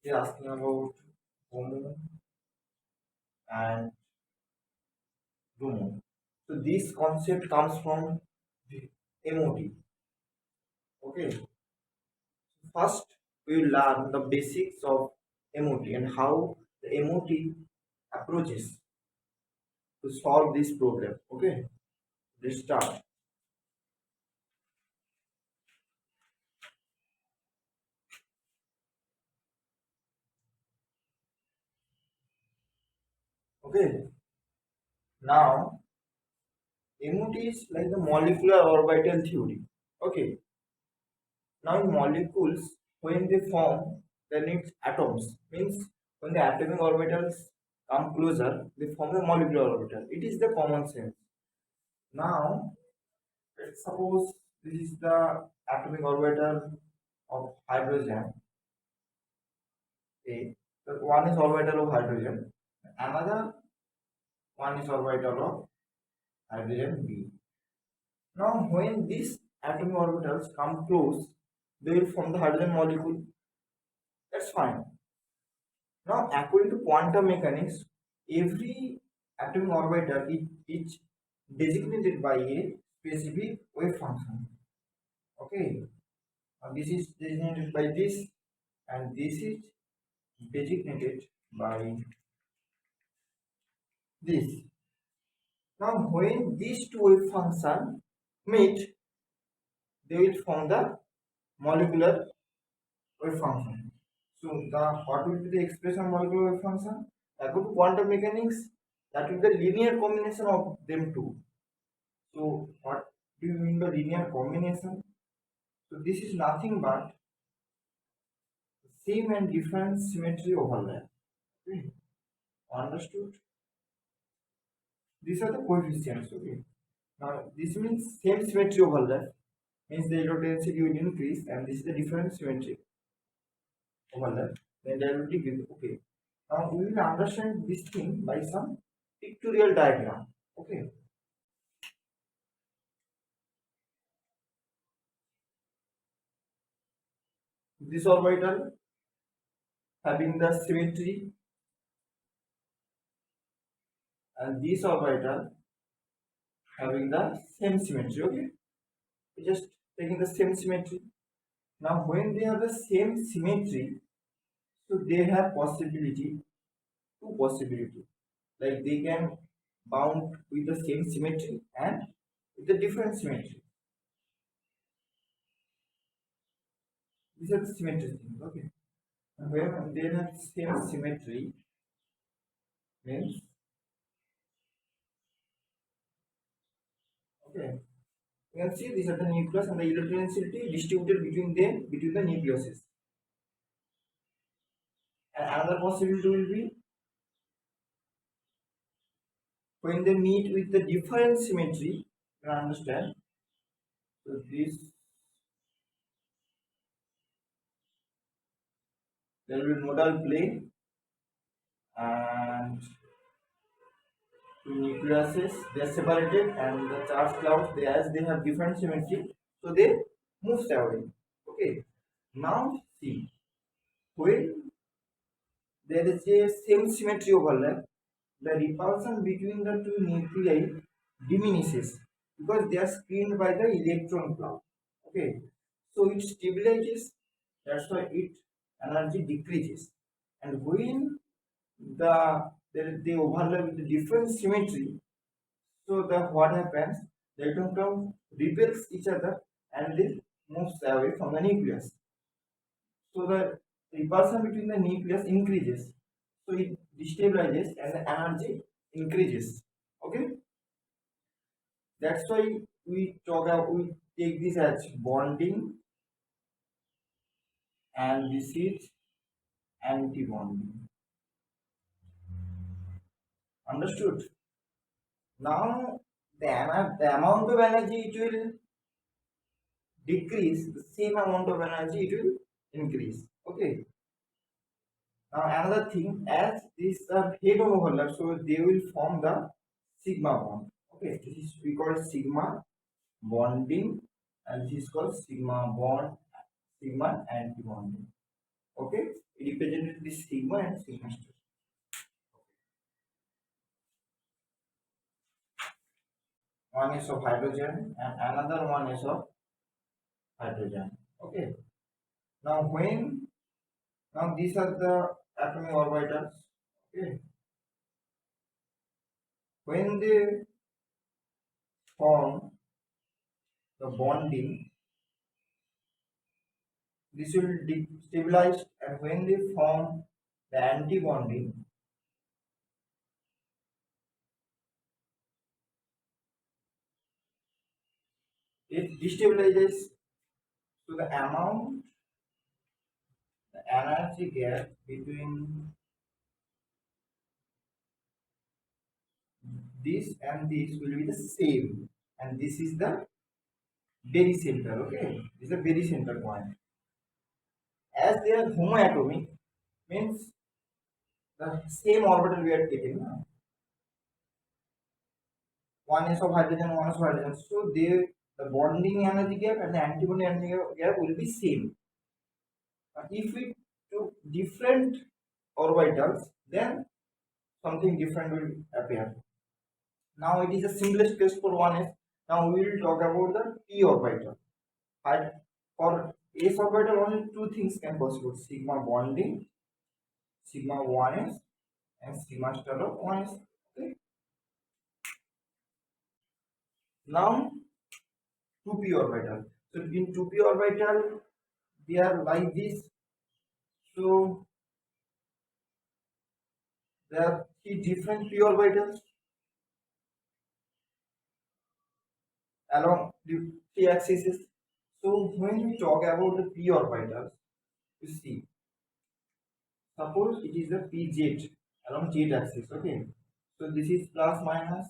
They're asking about homo and lumo. So this concept comes from the MOT. Okay. First, we will learn the basics of MOT and how the MOT approaches to solve this problem. Okay. Let's start. Okay. Now, MOT is like the molecular orbital theory. Okay. Now, in molecules, when they form, they need atoms. Means when the atomic orbitals come closer, they form a molecular orbital. It is the common sense. Now, let's suppose this is the atomic orbital of hydrogen. A. So one is orbital of hydrogen. Another one is orbital of hydrogen B. Now, when these atomic orbitals come close, they will form the hydrogen molecule. That's fine. Now, according to quantum mechanics, every atomic orbital is designated by a specific wave function. Okay, now this is designated by this, and this is designated by this. Now, when these two wave functions meet, they will form the molecular wave function. So, the what will be the expression of molecular wave function? According to quantum mechanics, that will be the linear combination of them two. So, what do you mean by linear combination? So, this is nothing but same and different symmetry overlap. Okay. Understood? These are the coefficients. Okay. Now, this means same symmetry overlap means the electron density will increase, and this is the different symmetry overlap. Then there will decrease. Okay. Now, we will understand this thing by some pictorial diagram. Okay. This orbital having the symmetry, and this orbital having the same symmetry. Okay, we just taking the same symmetry. Now, when they have the same symmetry, so they have possibility, two possibility, like they can bound with the same symmetry and with the different symmetry. These are the symmetry things. Okay, and when they have same symmetry means okay. You can see these are the nucleus and the electron density distributed between them between the nucleuses. And another possibility will be when they meet with the different symmetry, you can understand. So this there will be nodal plane and two nucleuses they are separated and the charge clouds they as they have different symmetry, so they move away. Okay. Now see when there is a same symmetry overlap, the repulsion between the two nuclei diminishes because they are screened by the electron cloud. Okay, so it stabilizes. That's why its energy decreases. And when they overlap with the different symmetry, so the what happens? The electron cloud repels each other and it moves away from the nucleus. So the repulsion between the nucleus increases. So it destabilizes and the energy increases. Okay, that's why we take this as bonding and this is anti-bonding. Understood? Now the amount of energy it will decrease, the same amount of energy it will increase. Okay. Now another thing, as these are head on overlap, so they will form the sigma bond. Okay, this is we call sigma bonding, and this is called sigma bond, sigma anti-bonding. Okay, it represented the sigma and sigma star. One is of hydrogen and another one is of hydrogen. Okay. Now these are the atomic orbitals. Okay. When they form the bonding, this will destabilize, and when they form the anti-bonding, it destabilizes to the amount, the energy gap between this and this will be the same, and this is the very center. Okay, this is a very center point. As they are homoatomic, means the same orbital we are taking. One is of hydrogen, one is of hydrogen. So the bonding energy gap and the anti-bonding energy gap will be same. But if we took different orbitals, then something different will appear. Now it is the simplest case for one is. Now we will talk about the p orbital. Right? For s orbital, only two things can possible: sigma bonding, sigma 1s, and sigma star of 1s. Okay. Now 2p orbital. So in 2p orbital, they are like this. So there are three different p orbitals along the three axes. So when we talk about the p orbitals, you see, suppose it is a pz along z axis. Okay, so this is plus minus.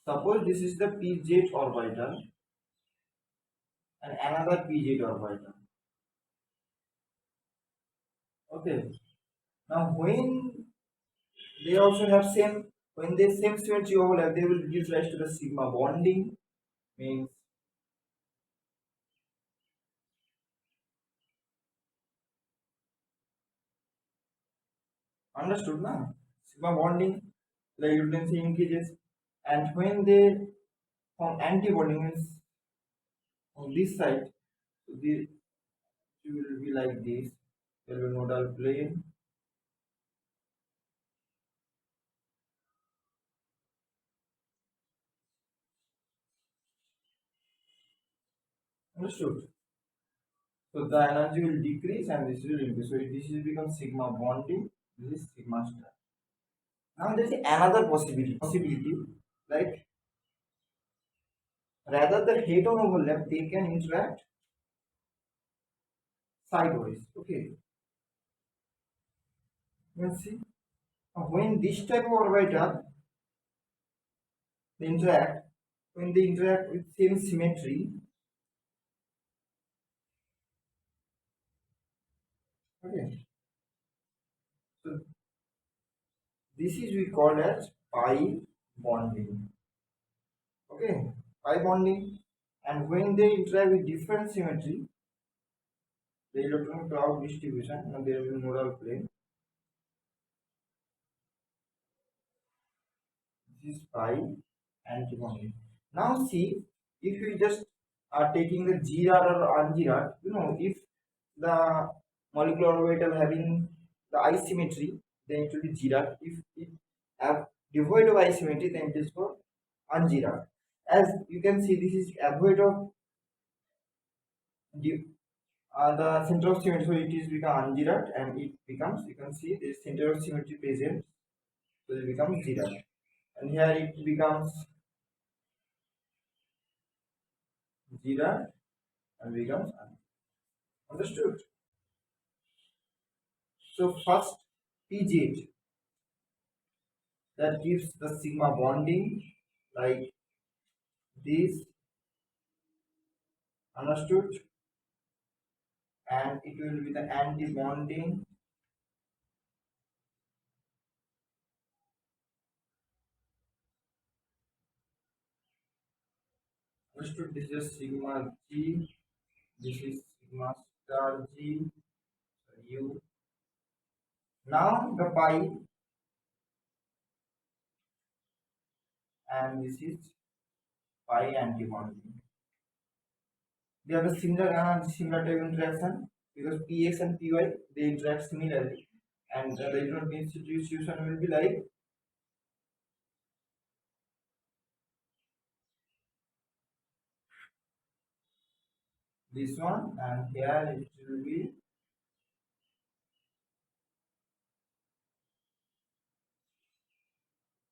Suppose this is the pz orbital and another pz orbital. Okay, now when they also have same, when they same symmetry overlap, they will give rise to the sigma bonding. Means understood now? Sigma bonding, like you can see increases, and when they form anti-bonding means on this side, so this will be like this. There will be nodal plane. Understood? So the energy will decrease and this will increase. So this will become sigma bonding. This is sigma star. Now there is another possibility, like rather the head-on overlap, they can interact sideways. Okay, let's see. Now, when this type of orbital they interact, when they interact with same symmetry, okay. So this is we call as pi bonding. Okay, pi bonding, and when they interact with different symmetry, the electron cloud distribution, and there will be nodal plane. This is pi anti-bonding. Now see, if we just are taking the GR or UNGR, if the molecular orbital having the asymmetry, then it will be GR. If it have devoid of asymmetry, then it is for UNGR. As you can see, this is avoid of the center of symmetry, so it is become unzeroed and it becomes, you can see the center of symmetry present, so it becomes zero, and here it becomes zero and becomes understood. So first pz that gives the sigma bonding like this, understood, and it will be the anti bonding Understood? This is sigma G. This is sigma star G. U. Now the pi, and this is pi antimony. They have a similar energy, similar type of interaction because px and py they interact similarly, and the electron beam distribution will be like this one, and here it will be,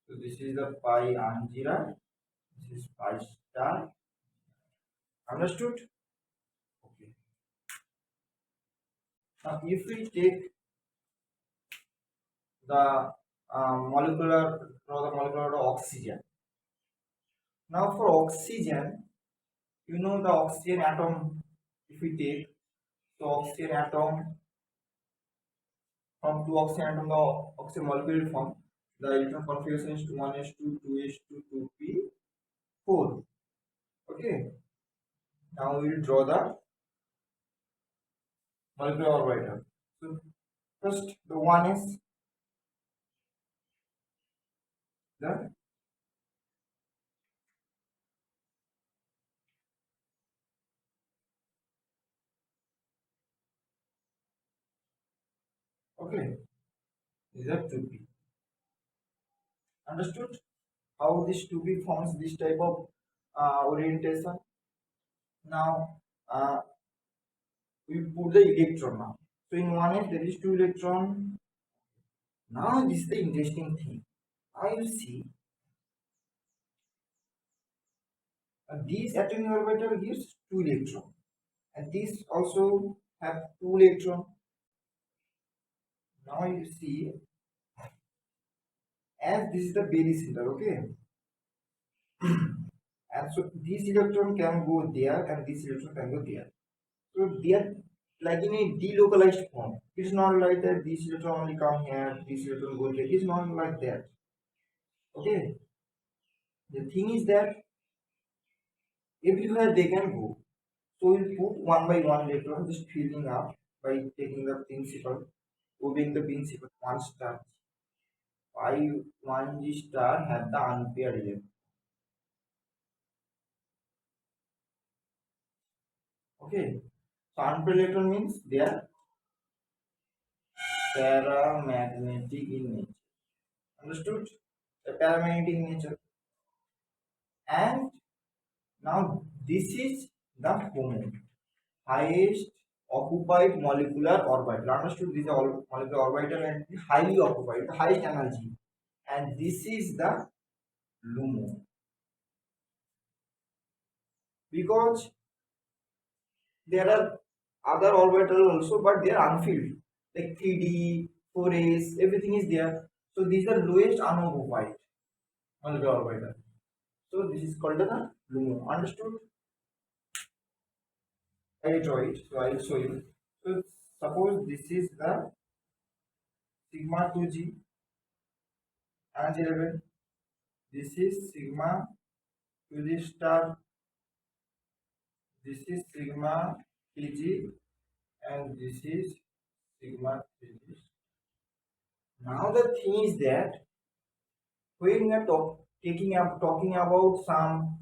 so this is the pi angira, this is pi star. Understood? Okay. Now if we take the molecular oxygen. Now for oxygen, you know the oxygen atom. If we take the oxygen atom from two oxygen atom, the oxygen molecule form, the electron configuration is 1s2, 2s2, 2p4. Okay. Now we will draw the molecular orbital. So first the one is the, okay, is a 2p. Understood how this 2p forms this type of orientation? Now we put the electron now. So in one end there is two electron. Now this is the interesting thing. Now you see this atomic orbital gives two electron, and this also have two electron. Now you see, as this is the Bailey center, okay, and so this electron can go there, and this electron can go there. So they are like in a delocalized form. It's not like that this electron only come here, this electron go there. It's not like that. Okay. The thing is that everywhere they can go. So we'll put one by one electron, just filling up by taking the principal, obeying the principal. One star, five, one G star have the unpaired electron. Okay. So unpaired electron means they are paramagnetic in nature. Understood? The paramagnetic in nature. And now this is the HOMO, highest occupied molecular orbital. Understood? This is all molecular orbital and highly occupied, the highest energy. And this is the LUMO. Because there are other orbital also, but they are unfilled. Like 3D, 4S, everything is there. So these are lowest unoccupied molecular orbital. So this is called the LUMO. Understood? I draw it. So I will show you. So suppose this is the sigma 2G and 11. This is sigma 2G star. This is sigma Tg, and this is sigma 3G. Now the thing is that when we are talking about some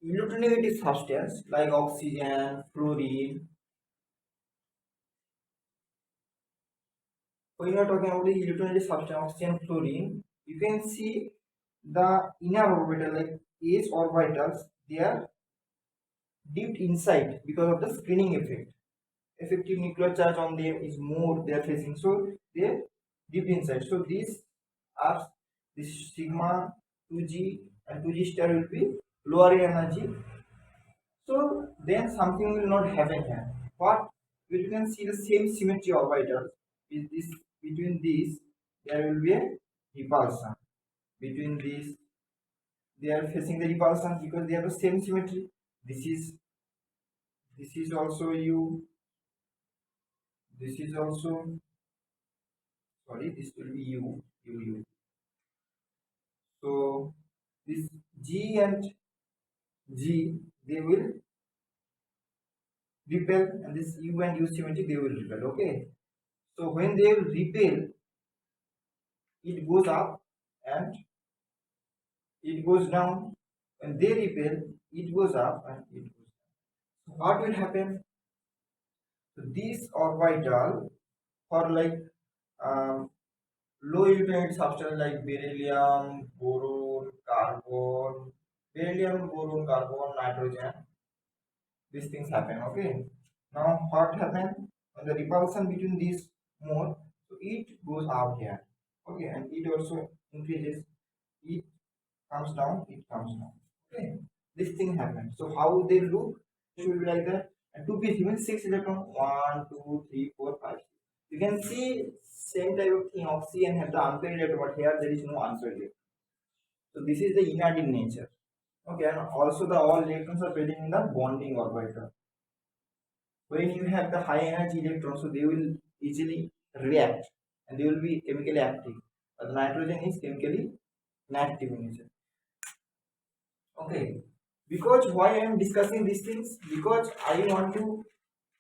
electronegative substance like oxygen, fluorine, when we are talking about the electronegative substance, oxygen, fluorine, you can see the inner orbital like s orbitals, they are dipped inside because of the screening effect. Effective nuclear charge on them is more, they are facing, so they deep inside. So these are this sigma 2G and 2G star will be lower in energy. So then something will not happen here. What we can see the same symmetry orbitals is this, between these there will be a repulsion. Between these they are facing the repulsion because they have the same symmetry. This is also U, this is also, sorry, this will be U. So this G and G, they will repel, and this U and U symmetry, they will repel. Okay, so when they will repel, it goes up and it goes down. When they repel, it goes up and it goes down. So what will happen? So this orbital for like um, low electron substance like beryllium, boron, carbon, beryllium, boron, carbon, nitrogen, these things happen. Okay, now what happen when the repulsion between these more, so it goes out here. Okay, and it also increases, it comes down, it comes down. Okay, this thing happens. So how they look, it will be like that. And 2p means 6 electron, 1 2 3 4 5 6. You can see same type of thing, oxygen have the unpaired electron, but here there is no unpaired electron. So this is the inert in nature. Okay, and also the all electrons are present in the bonding orbital. When you have the high energy electrons, so they will easily react and they will be chemically active. But the nitrogen is chemically inactive in nature. Okay, because why I am discussing these things? Because I want to,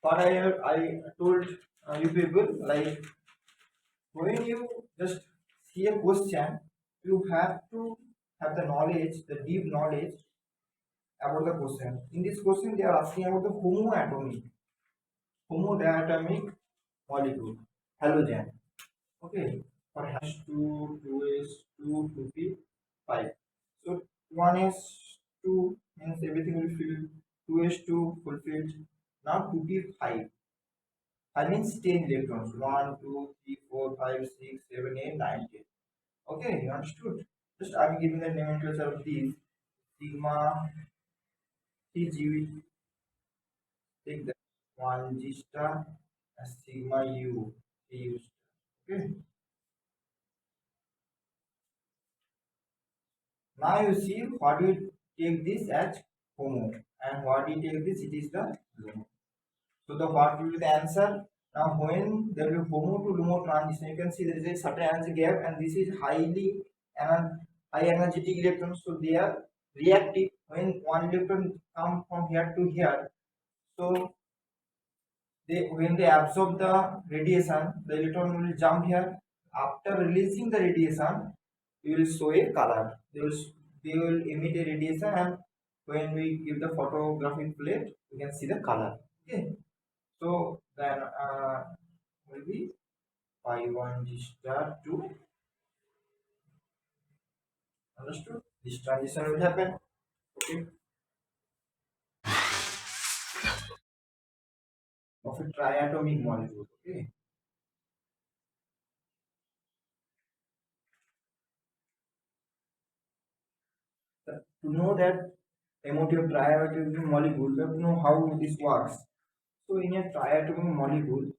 what I told you people, like when you just see a question, you have to have the knowledge, the deep knowledge about the question. In this question, they are asking about the homodiatomic molecule, halogen. Okay, for hash 2, 2s, 2, 2p, 5. So 1s2 means everything will fill, 2s2 fulfilled. Now 2p, 5. 5 means 10 electrons. 1, 2, 3, 4, 5, 6, 7, 8, 9, 10. Okay, you understood? Just I'm giving the nomenclature of these. Sigma, Cg, take the 1 G star, and sigma U, U star. Okay. Now you see what we take this as homo and what we take this, it is the lumo. So the what will be the answer? Now when there will be homo to lumo transition, you can see there is a certain energy gap and this is high energetic electrons, so they are reactive. When one electron come from here to here, so they when they absorb the radiation, the electron will jump here. After releasing the radiation, you will show a color. They will emit a radiation, and when we give the photographic plate, you can see the color. Okay, so then will be pi 1 G star 2. Understood? This transition will happen. Okay, of a triatomic molecule. Okay, to know that emotive triatomic molecule, we have to know how this works. So in a triatomic molecule,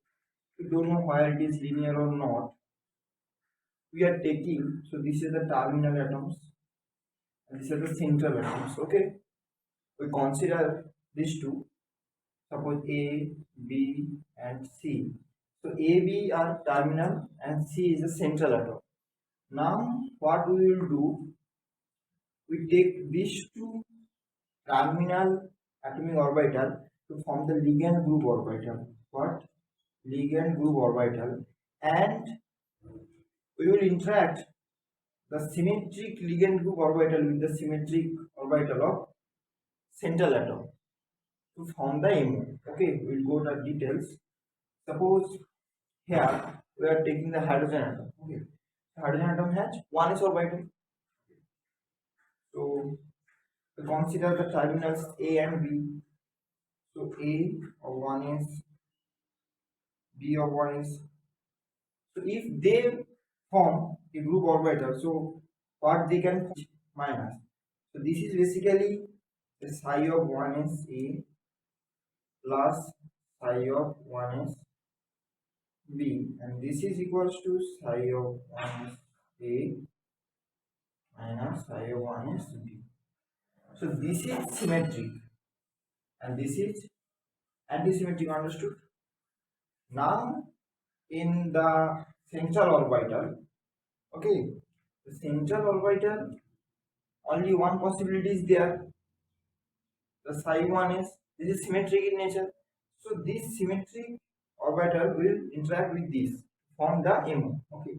we don't know whether it is linear or not. We are taking, so this is the terminal atoms and this is the central atoms. Okay, we consider these two. Suppose A, B, and C. So A, B are terminal and C is the central atom. Now what we will do? We take these two terminal atomic orbital to form the ligand group orbital. What? Ligand group orbital, and we will interact the symmetric ligand group orbital with the symmetric orbital of central atom to form the MO. Okay, we'll go to details. Suppose here we are taking the hydrogen atom. Okay, the hydrogen atom has 1s orbital. So we consider the terminals A and B. So A of 1s, B of 1s. So if they form a group orbital, so what they can minus. So this is basically the psi of 1s A plus psi of 1s B, and this is equals to psi of 1s A minus psi of 1s B. So this is symmetric and this is antisymmetric. Understood? Now in the central orbital, okay, the central orbital only one possibility is there. The psi 1 is, this is symmetric in nature. So this symmetric orbital will interact with this, form the MO. Okay.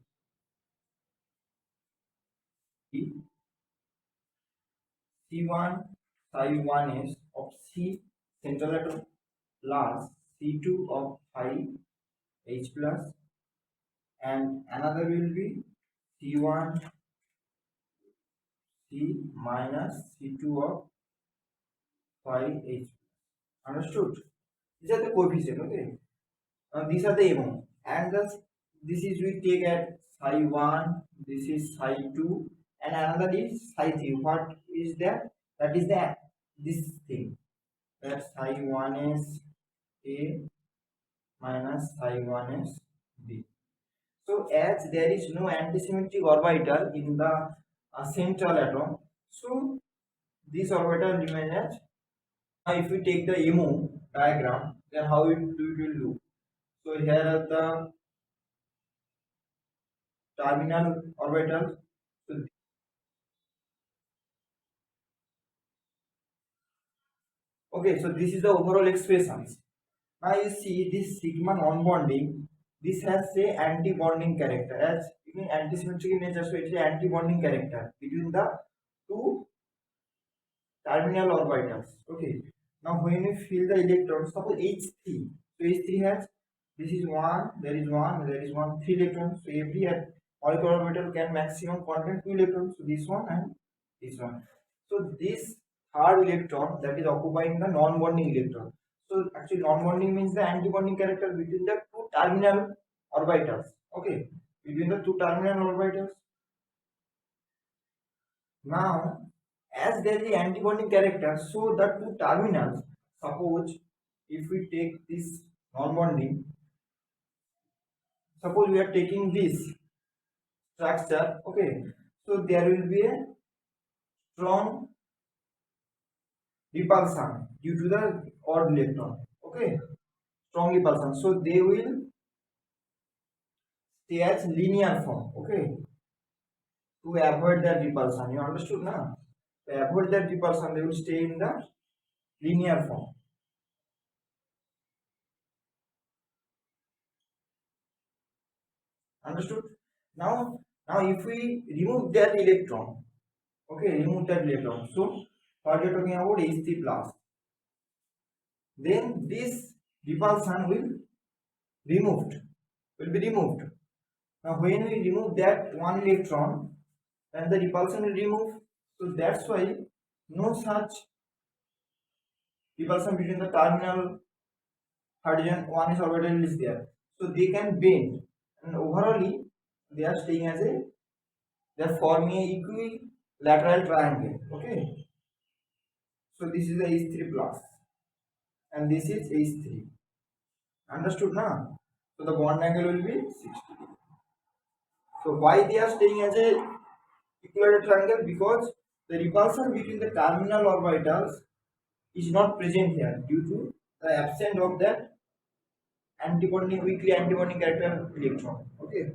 C1 psi 1 is of C central atom plus C2 of phi H plus, and another will be C1 C minus C2 of phi H. Understood? These are the coefficient. Okay. These are the MO, and this is we take at psi 1, this is psi 2, and another is psi 3. What is that? That is the this thing. That psi 1 is A minus psi 1 is B. So as there is no antisymmetric orbital in the central atom, so this orbital remains as. Now if we take the MO diagram, then how it will look. So here are the terminal orbitals. So, okay, so this is the overall expressions. Now you see this sigma non-bonding. This has a anti-bonding character, as even anti-symmetric in nature, so it is anti-bonding character between the two terminal orbitals. Okay. Now when we fill the electrons, suppose H3. So H3 has, this is one, there is one, there is one, three electrons. So every molecular orbital can maximum contain two electrons. So this one and this one. So this third electron that is occupying the non-bonding electron. So actually non-bonding means the anti-bonding character between the two terminal orbitals. Okay. Between the two terminal orbitals. Now, as there is antibonding character, so the two terminals, suppose if we take this non-bonding, suppose we are taking this structure, okay, so there will be a strong repulsion due to the odd electron, okay, strong repulsion. So they will stay as linear form, okay, to avoid that repulsion. You understood now? To avoid that repulsion, they will stay in the linear form. Understood? Now if we remove that electron, okay, remove that electron. So what we are talking about is the plus. Then this repulsion will be removed. Now when we remove that one electron, then the repulsion will remove. So that's why no such repulsion between the terminal hydrogen one s orbital is there. So they can bend, and overall they are staying as a, they are forming a equilateral triangle. Okay. So this is the H3 plus, and this is H3. Understood now? So the bond angle will be 60. So why they are staying as a equilateral triangle? Because the repulsion between the terminal orbitals is not present here due to the absence of that antibonding, weakly antibonding character electron. Okay.